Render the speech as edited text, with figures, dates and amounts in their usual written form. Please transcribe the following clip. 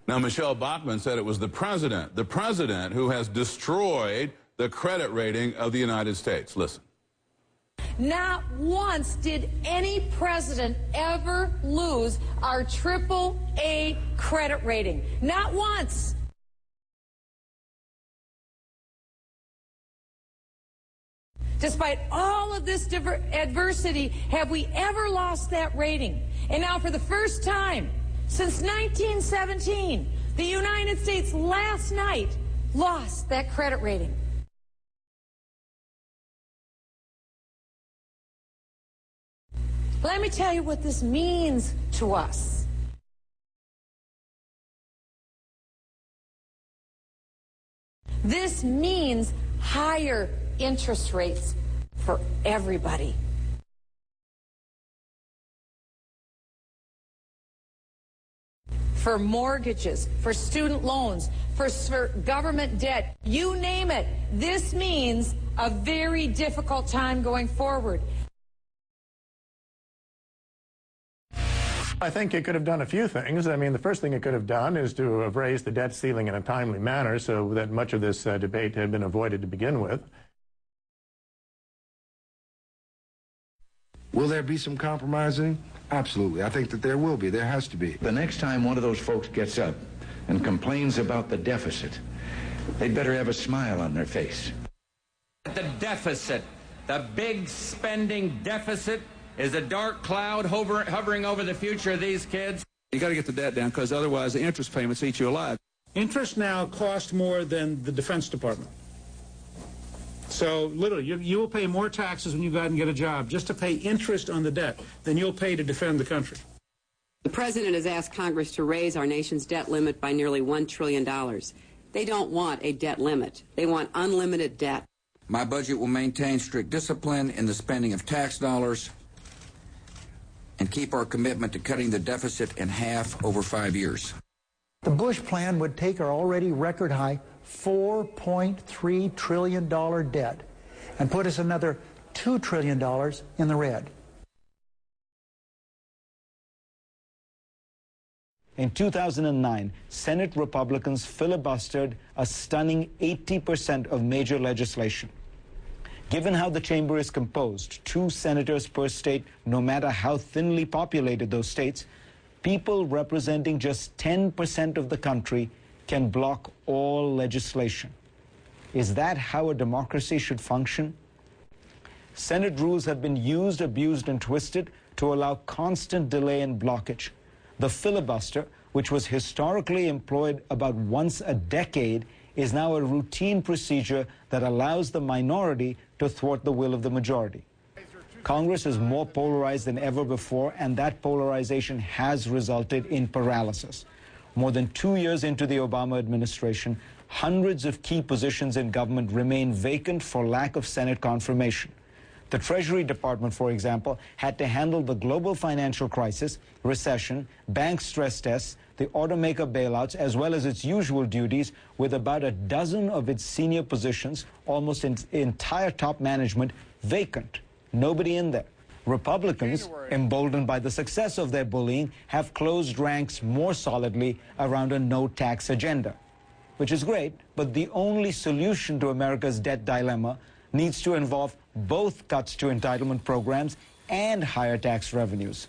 Now, Michele Bachmann said it was the president who has destroyed the credit rating of the United States. Listen. Not once did any president ever lose our AAA credit rating. Not once. Despite all of this adversity, have we ever lost that rating? And now, for the first time since 1917, the United States last night lost that credit rating. Let me tell you what this means to us. This means higher interest rates for everybody. For mortgages, for student loans, for government debt, you name it. This means a very difficult time going forward. I think it could have done a few things. I mean, the first thing it could have done is to have raised the debt ceiling in a timely manner so that much of this debate had been avoided to begin with. Will there be some compromising? Absolutely. I think that there will be. There has to be. The next time one of those folks gets up and complains about the deficit, they'd better have a smile on their face. The deficit, the big spending deficit, is a dark cloud hovering over the future of these kids. You got to get the debt down, because otherwise the interest payments eat you alive. Interest now costs more than the Defense Department. So literally, you will pay more taxes when you go out and get a job just to pay interest on the debt than you'll pay to defend the country. The president has asked Congress to raise our nation's debt limit by nearly $1 trillion. They don't want a debt limit. They want unlimited debt. My budget will maintain strict discipline in the spending of tax dollars and keep our commitment to cutting the deficit in half over 5 years. The Bush plan would take our already record-high $4.3 trillion debt and put us another $2 trillion in the red. In 2009, Senate Republicans filibustered a stunning 80% of major legislation. Given how the chamber is composed, 2 senators per state, no matter how thinly populated those states, people representing just 10% of the country can block all legislation. Is that how a democracy should function? Senate rules have been used, abused, and twisted to allow constant delay and blockage. The filibuster, which was historically employed about once a decade, is now a routine procedure that allows the minority to thwart the will of the majority. Congress is more polarized than ever before, and that polarization has resulted in paralysis. More than 2 years into the Obama administration, hundreds of key positions in government remain vacant for lack of Senate confirmation. The Treasury Department, for example, had to handle the global financial crisis, recession, bank stress tests, the automaker bailouts, as well as its usual duties, with about a dozen of its senior positions, almost entire top management, vacant. Nobody in there. Republicans, emboldened by the success of their bullying, have closed ranks more solidly around a no-tax agenda, which is great, but the only solution to America's debt dilemma needs to involve both cuts to entitlement programs and higher tax revenues.